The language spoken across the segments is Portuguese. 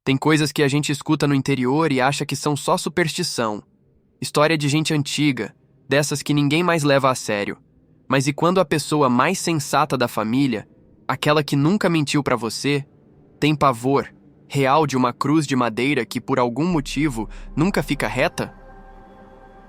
Tem coisas que a gente escuta no interior e acha que são só superstição. História de gente antiga, dessas que ninguém mais leva a sério. Mas e quando a pessoa mais sensata da família, aquela que nunca mentiu pra você, tem pavor real de uma cruz de madeira que por algum motivo nunca fica reta?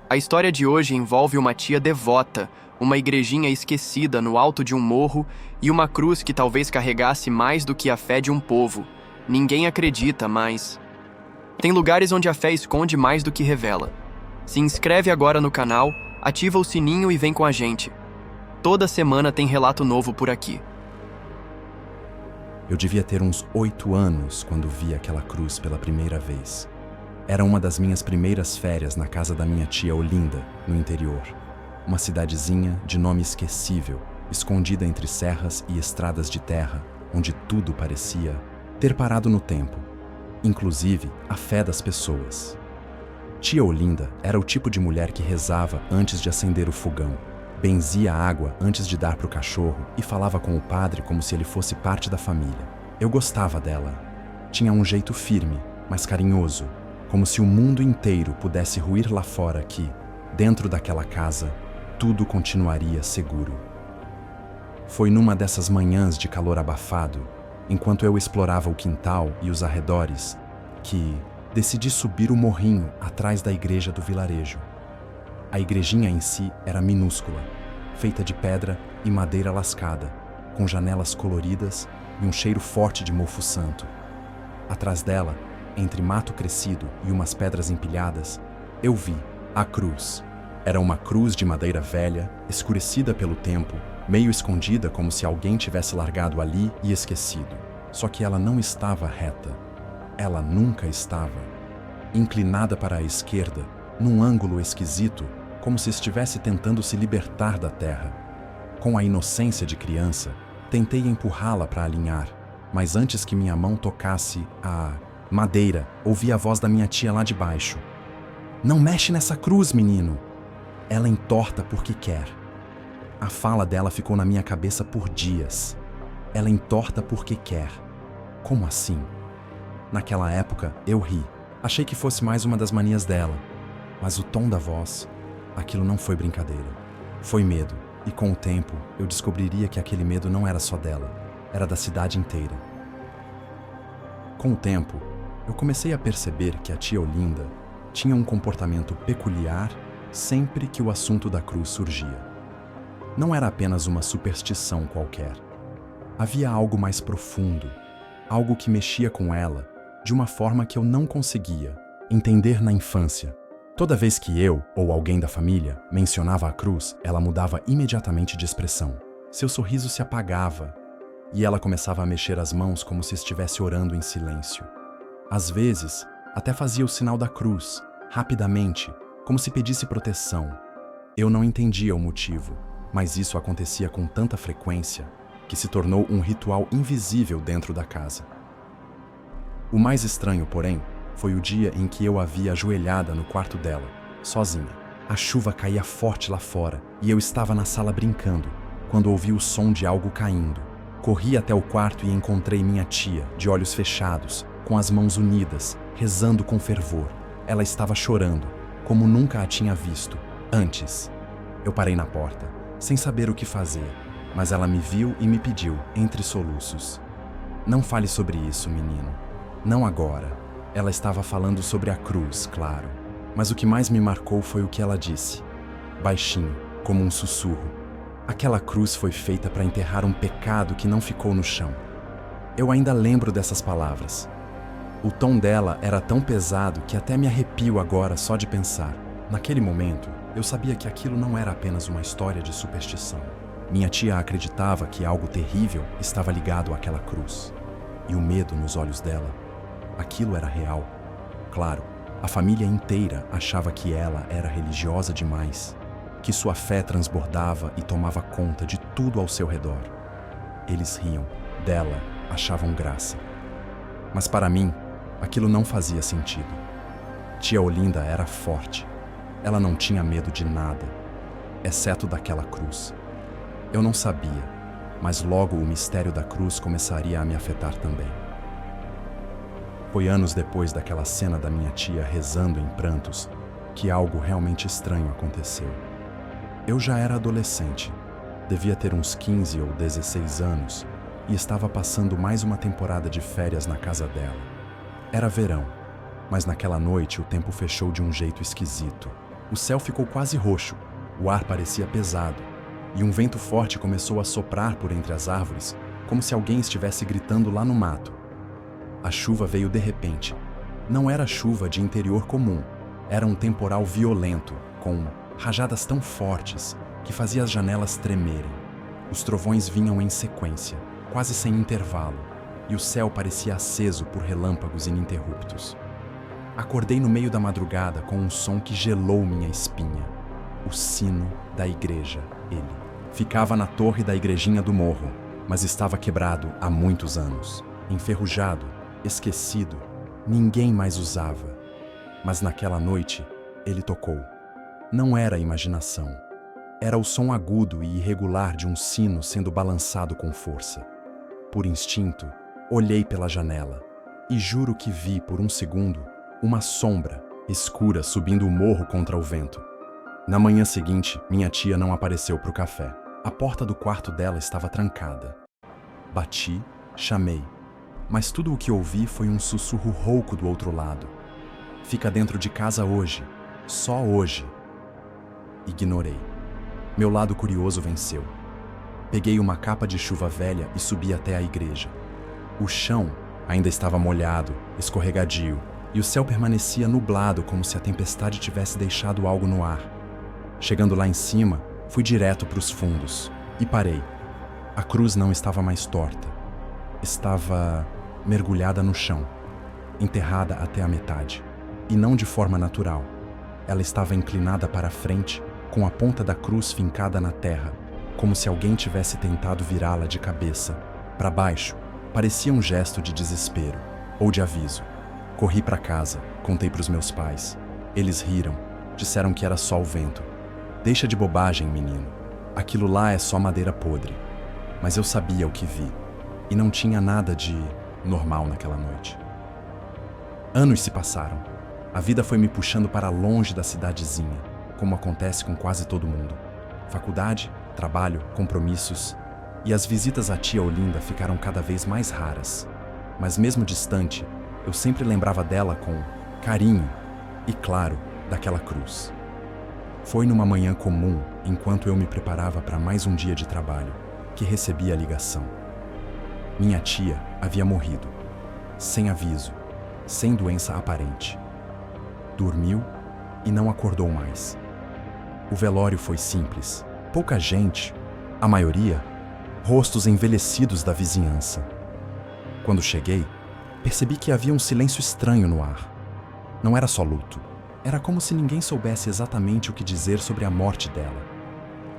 A história de hoje envolve uma tia devota, uma igrejinha esquecida no alto de um morro e uma cruz que talvez carregasse mais do que a fé de um povo. Ninguém acredita, mas tem lugares onde a fé esconde mais do que revela. Se inscreve agora no canal, ativa o sininho e vem com a gente. Toda semana tem relato novo por aqui. Eu devia ter uns 8 anos quando vi aquela cruz pela primeira vez. Era uma das minhas primeiras férias na casa da minha tia Olinda, no interior. Uma cidadezinha de nome esquecível, escondida entre serras e estradas de terra, onde tudo parecia ter parado no tempo, inclusive a fé das pessoas. Tia Olinda era o tipo de mulher que rezava antes de acender o fogão, benzia a água antes de dar para o cachorro e falava com o padre como se ele fosse parte da família. Eu gostava dela. Tinha um jeito firme, mas carinhoso, como se o mundo inteiro pudesse ruir lá fora que, dentro daquela casa, tudo continuaria seguro. Foi numa dessas manhãs de calor abafado, enquanto eu explorava o quintal e os arredores, que decidi subir o morrinho atrás da igreja do vilarejo. A igrejinha em si era minúscula, feita de pedra e madeira lascada, com janelas coloridas e um cheiro forte de mofo santo. Atrás dela, entre mato crescido e umas pedras empilhadas, eu vi a cruz. Era uma cruz de madeira velha, escurecida pelo tempo, meio escondida como se alguém tivesse largado ali e esquecido. Só que ela não estava reta. Ela nunca estava. Inclinada para a esquerda, num ângulo esquisito, como se estivesse tentando se libertar da terra. Com a inocência de criança, tentei empurrá-la para alinhar, mas antes que minha mão tocasse a madeira, ouvi a voz da minha tia lá de baixo. "Não mexe nessa cruz, menino! Ela entorta porque quer." A fala dela ficou na minha cabeça por dias. Ela entorta porque quer. Como assim? Naquela época, eu ri. Achei que fosse mais uma das manias dela. Mas o tom da voz, aquilo não foi brincadeira. Foi medo. E com o tempo, eu descobriria que aquele medo não era só dela. Era da cidade inteira. Com o tempo, eu comecei a perceber que a tia Olinda tinha um comportamento peculiar sempre que o assunto da cruz surgia. Não era apenas uma superstição qualquer. Havia algo mais profundo, algo que mexia com ela de uma forma que eu não conseguia entender na infância. Toda vez que eu, ou alguém da família, mencionava a cruz, ela mudava imediatamente de expressão. Seu sorriso se apagava e ela começava a mexer as mãos como se estivesse orando em silêncio. Às vezes, até fazia o sinal da cruz, rapidamente, como se pedisse proteção. Eu não entendia o motivo, mas isso acontecia com tanta frequência que se tornou um ritual invisível dentro da casa. O mais estranho, porém, foi o dia em que eu a vi ajoelhada no quarto dela, sozinha. A chuva caía forte lá fora e eu estava na sala brincando, quando ouvi o som de algo caindo. Corri até o quarto e encontrei minha tia, de olhos fechados, com as mãos unidas, rezando com fervor. Ela estava chorando, como nunca a tinha visto antes. Eu parei na porta, sem saber o que fazer, mas ela me viu e me pediu, entre soluços: "Não fale sobre isso, menino. Não agora." Ela estava falando sobre a cruz, claro, mas o que mais me marcou foi o que ela disse, baixinho, como um sussurro. Aquela cruz foi feita para enterrar um pecado que não ficou no chão. Eu ainda lembro dessas palavras. O tom dela era tão pesado que até me arrepio agora só de pensar. Naquele momento, eu sabia que aquilo não era apenas uma história de superstição. Minha tia acreditava que algo terrível estava ligado àquela cruz. E o medo nos olhos dela, aquilo era real. Claro, a família inteira achava que ela era religiosa demais, que sua fé transbordava e tomava conta de tudo ao seu redor. Eles riam dela, achavam graça. Mas para mim, aquilo não fazia sentido. Tia Olinda era forte. Ela não tinha medo de nada, exceto daquela cruz. Eu não sabia, mas logo o mistério da cruz começaria a me afetar também. Foi anos depois daquela cena da minha tia rezando em prantos que algo realmente estranho aconteceu. Eu já era adolescente, devia ter uns 15 ou 16 anos e estava passando mais uma temporada de férias na casa dela. Era verão, mas naquela noite o tempo fechou de um jeito esquisito. O céu ficou quase roxo, o ar parecia pesado e um vento forte começou a soprar por entre as árvores, como se alguém estivesse gritando lá no mato. A chuva veio de repente. Não era chuva de interior comum, era um temporal violento, com rajadas tão fortes que fazia as janelas tremerem. Os trovões vinham em sequência, quase sem intervalo, e o céu parecia aceso por relâmpagos ininterruptos. Acordei no meio da madrugada com um som que gelou minha espinha. O sino da igreja, ele. Ficava na torre da igrejinha do morro, mas estava quebrado há muitos anos. Enferrujado, esquecido, ninguém mais usava. Mas naquela noite, ele tocou. Não era imaginação. Era o som agudo e irregular de um sino sendo balançado com força. Por instinto, olhei pela janela e juro que vi por um segundo uma sombra escura subindo o morro contra o vento. Na manhã seguinte, minha tia não apareceu para o café. A porta do quarto dela estava trancada. Bati, chamei, mas tudo o que ouvi foi um sussurro rouco do outro lado. Fica dentro de casa hoje, só hoje. Ignorei. Meu lado curioso venceu. Peguei uma capa de chuva velha e subi até a igreja. O chão ainda estava molhado, escorregadio, e o céu permanecia nublado como se a tempestade tivesse deixado algo no ar. Chegando lá em cima, fui direto para os fundos e parei. A cruz não estava mais torta. Estava mergulhada no chão, enterrada até a metade. E não de forma natural. Ela estava inclinada para a frente, com a ponta da cruz fincada na terra, como se alguém tivesse tentado virá-la de cabeça para baixo. Parecia um gesto de desespero ou de aviso. Corri para casa, contei para os meus pais. Eles riram, disseram que era só o vento. Deixa de bobagem, menino. Aquilo lá é só madeira podre. Mas eu sabia o que vi, e não tinha nada de normal naquela noite. Anos se passaram. A vida foi me puxando para longe da cidadezinha, como acontece com quase todo mundo. Faculdade, trabalho, compromissos, e as visitas à tia Olinda ficaram cada vez mais raras. Mas mesmo distante, eu sempre lembrava dela com carinho e, claro, daquela cruz. Foi numa manhã comum, enquanto eu me preparava para mais um dia de trabalho, que recebi a ligação. Minha tia havia morrido, sem aviso, sem doença aparente. Dormiu e não acordou mais. O velório foi simples, pouca gente, a maioria, rostos envelhecidos da vizinhança. Quando cheguei, percebi que havia um silêncio estranho no ar. Não era só luto. Era como se ninguém soubesse exatamente o que dizer sobre a morte dela.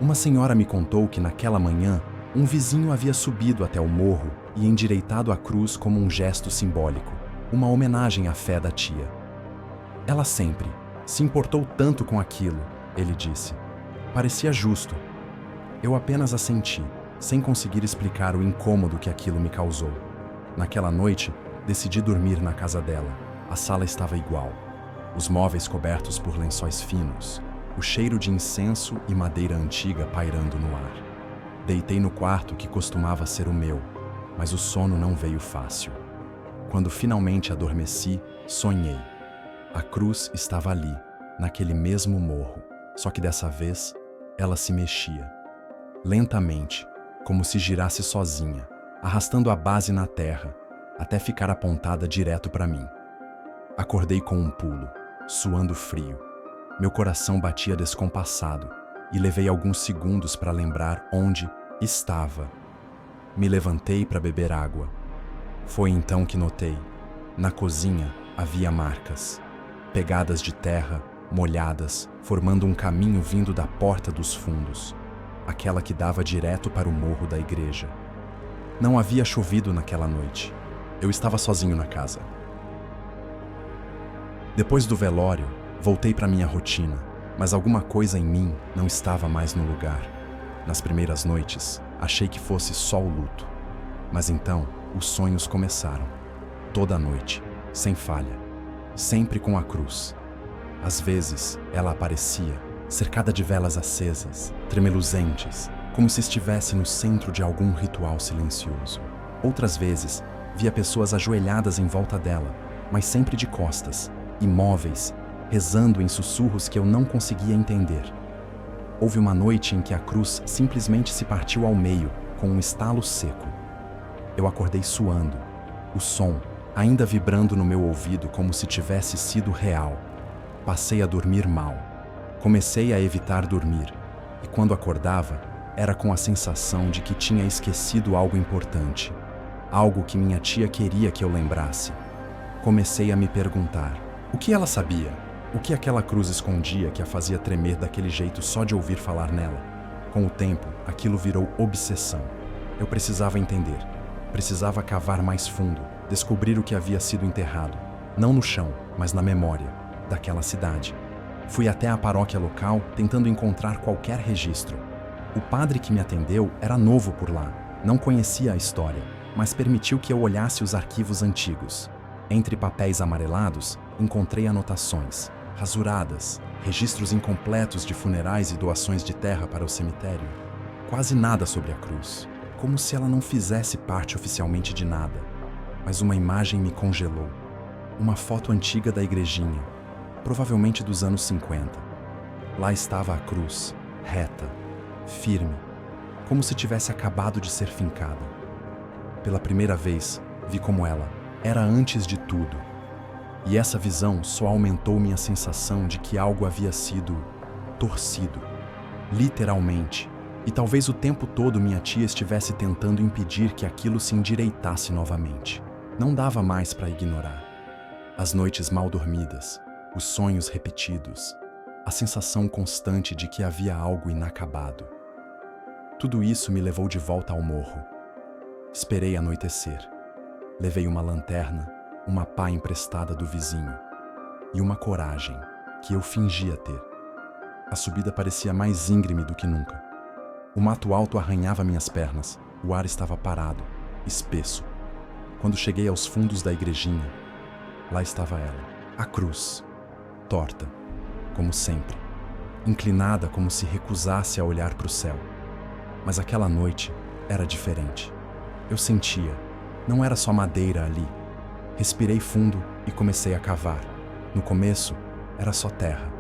Uma senhora me contou que naquela manhã, um vizinho havia subido até o morro e endireitado a cruz como um gesto simbólico, uma homenagem à fé da tia. Ela sempre se importou tanto com aquilo, ele disse. Parecia justo. Eu apenas assenti, sem conseguir explicar o incômodo que aquilo me causou. Naquela noite, decidi dormir na casa dela. A sala estava igual. Os móveis cobertos por lençóis finos, o cheiro de incenso e madeira antiga pairando no ar. Deitei no quarto que costumava ser o meu, mas o sono não veio fácil. Quando finalmente adormeci, sonhei. A cruz estava ali, naquele mesmo morro, só que dessa vez ela se mexia. Lentamente, como se girasse sozinha, arrastando a base na terra, até ficar apontada direto para mim. Acordei com um pulo, suando frio. Meu coração batia descompassado e levei alguns segundos para lembrar onde estava. Me levantei para beber água. Foi então que notei. Na cozinha havia marcas, pegadas de terra, molhadas, formando um caminho vindo da porta dos fundos, aquela que dava direto para o morro da igreja. Não havia chovido naquela noite. Eu estava sozinho na casa. Depois do velório, voltei para minha rotina, mas alguma coisa em mim não estava mais no lugar. Nas primeiras noites, achei que fosse só o luto. Mas então, os sonhos começaram. Toda noite, sem falha, sempre com a cruz. Às vezes, ela aparecia, cercada de velas acesas, tremeluzentes, como se estivesse no centro de algum ritual silencioso. Outras vezes, via pessoas ajoelhadas em volta dela, mas sempre de costas, imóveis, rezando em sussurros que eu não conseguia entender. Houve uma noite em que a cruz simplesmente se partiu ao meio, com um estalo seco. Eu acordei suando, o som ainda vibrando no meu ouvido como se tivesse sido real. Passei a dormir mal. Comecei a evitar dormir, e quando acordava, era com a sensação de que tinha esquecido algo importante, algo que minha tia queria que eu lembrasse. Comecei a me perguntar, o que ela sabia? O que aquela cruz escondia que a fazia tremer daquele jeito só de ouvir falar nela? Com o tempo, aquilo virou obsessão. Eu precisava entender. Precisava cavar mais fundo, descobrir o que havia sido enterrado, não no chão, mas na memória daquela cidade. Fui até a paróquia local tentando encontrar qualquer registro. O padre que me atendeu era novo por lá, não conhecia a história, mas permitiu que eu olhasse os arquivos antigos. Entre papéis amarelados, encontrei anotações, rasuradas, registros incompletos de funerais e doações de terra para o cemitério. Quase nada sobre a cruz, como se ela não fizesse parte oficialmente de nada. Mas uma imagem me congelou. Uma foto antiga da igrejinha, provavelmente dos anos 50. Lá estava a cruz, reta, firme, como se tivesse acabado de ser fincada. Pela primeira vez, vi como ela era antes de tudo. E essa visão só aumentou minha sensação de que algo havia sido torcido, literalmente. E talvez o tempo todo minha tia estivesse tentando impedir que aquilo se endireitasse novamente. Não dava mais para ignorar. As noites mal dormidas, os sonhos repetidos, a sensação constante de que havia algo inacabado. Tudo isso me levou de volta ao morro. Esperei anoitecer. Levei uma lanterna, uma pá emprestada do vizinho e uma coragem que eu fingia ter. A subida parecia mais íngreme do que nunca. O mato alto arranhava minhas pernas, o ar estava parado, espesso. Quando cheguei aos fundos da igrejinha, lá estava ela, a cruz, torta, como sempre, inclinada como se recusasse a olhar para o céu. Mas aquela noite era diferente. Eu sentia, não era só madeira ali. Respirei fundo e comecei a cavar. No começo, era só terra,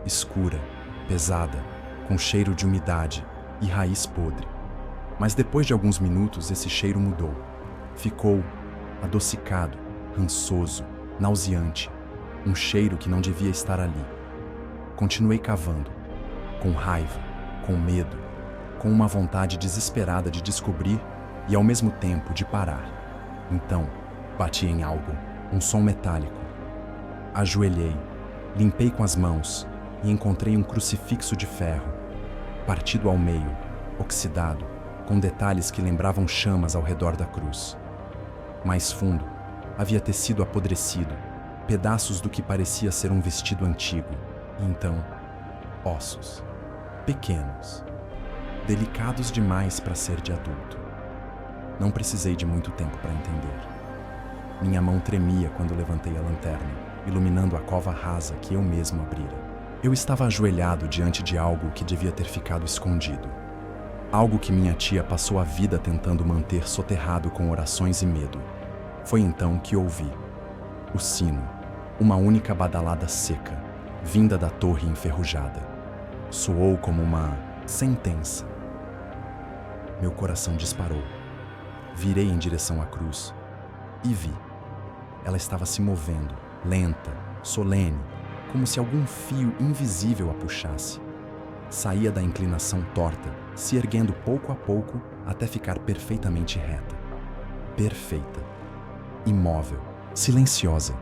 escura, pesada, com cheiro de umidade e raiz podre. Mas depois de alguns minutos, esse cheiro mudou. Ficou adocicado, rançoso, nauseante, um cheiro que não devia estar ali. Continuei cavando, com raiva, com medo, com uma vontade desesperada de descobrir e ao mesmo tempo de parar. Então, bati em algo, um som metálico. Ajoelhei, limpei com as mãos e encontrei um crucifixo de ferro, partido ao meio, oxidado, com detalhes que lembravam chamas ao redor da cruz. Mais fundo, havia tecido apodrecido, pedaços do que parecia ser um vestido antigo, e então, ossos, pequenos, delicados demais para ser de adulto. Não precisei de muito tempo para entender. Minha mão tremia quando levantei a lanterna, iluminando a cova rasa que eu mesmo abrira. Eu estava ajoelhado diante de algo que devia ter ficado escondido. Algo que minha tia passou a vida tentando manter soterrado com orações e medo. Foi então que ouvi o sino, uma única badalada seca, vinda da torre enferrujada. Soou como uma sentença. Meu coração disparou. Virei em direção à cruz e vi. Ela estava se movendo, lenta, solene, como se algum fio invisível a puxasse. Saía da inclinação torta, se erguendo pouco a pouco até ficar perfeitamente reta. Perfeita. Imóvel. Silenciosa.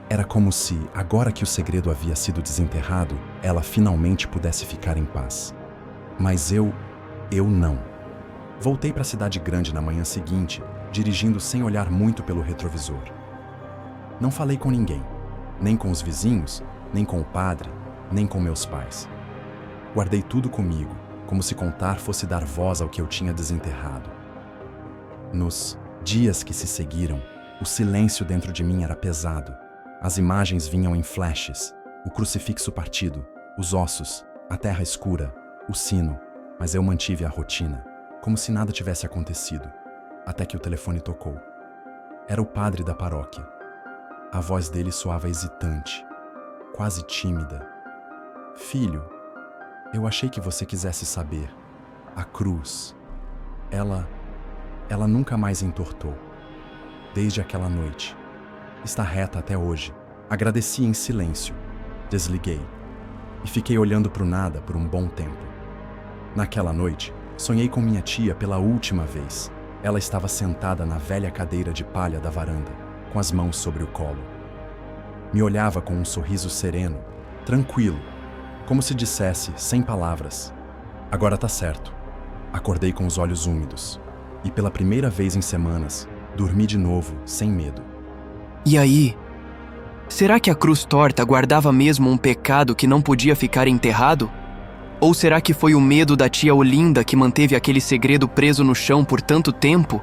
Era como se, agora que o segredo havia sido desenterrado, ela finalmente pudesse ficar em paz. Mas eu não. Voltei para a cidade grande na manhã seguinte, dirigindo sem olhar muito pelo retrovisor. Não falei com ninguém, nem com os vizinhos, nem com o padre, nem com meus pais. Guardei tudo comigo, como se contar fosse dar voz ao que eu tinha desenterrado. Nos dias que se seguiram, O silêncio dentro de mim era pesado. As imagens vinham em flashes. O crucifixo partido, os ossos, a terra escura, o sino, mas eu mantive a rotina, como se nada tivesse acontecido, até que o telefone tocou. Era o padre da paróquia. A voz dele soava hesitante, quase tímida. Filho, eu achei que você quisesse saber. A cruz, ela nunca mais entortou. Desde aquela noite. Está reta até hoje. Agradeci em silêncio. Desliguei. E fiquei olhando para o nada por um bom tempo. Naquela noite, sonhei com minha tia pela última vez. Ela estava sentada na velha cadeira de palha da varanda, com as mãos sobre o colo. Me olhava com um sorriso sereno, tranquilo, como se dissesse, sem palavras: agora tá certo. Acordei com os olhos úmidos. E pela primeira vez em semanas, dormi de novo, sem medo. E aí? Será que a cruz torta guardava mesmo um pecado que não podia ficar enterrado? Ou será que foi o medo da tia Olinda que manteve aquele segredo preso no chão por tanto tempo?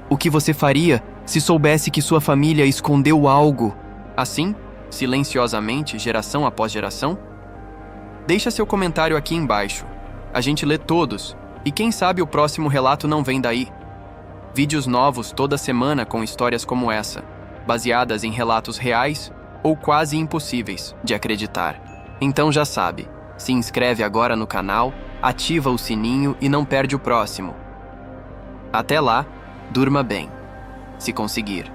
O que você faria se soubesse que sua família escondeu algo, assim, silenciosamente, geração após geração? Deixa seu comentário aqui embaixo. A gente lê todos, e quem sabe o próximo relato não vem daí. Vídeos novos toda semana com histórias como essa, baseadas em relatos reais ou quase impossíveis de acreditar. Então já sabe, se inscreve agora no canal, ativa o sininho e não perde o próximo. Até lá, durma bem, se conseguir.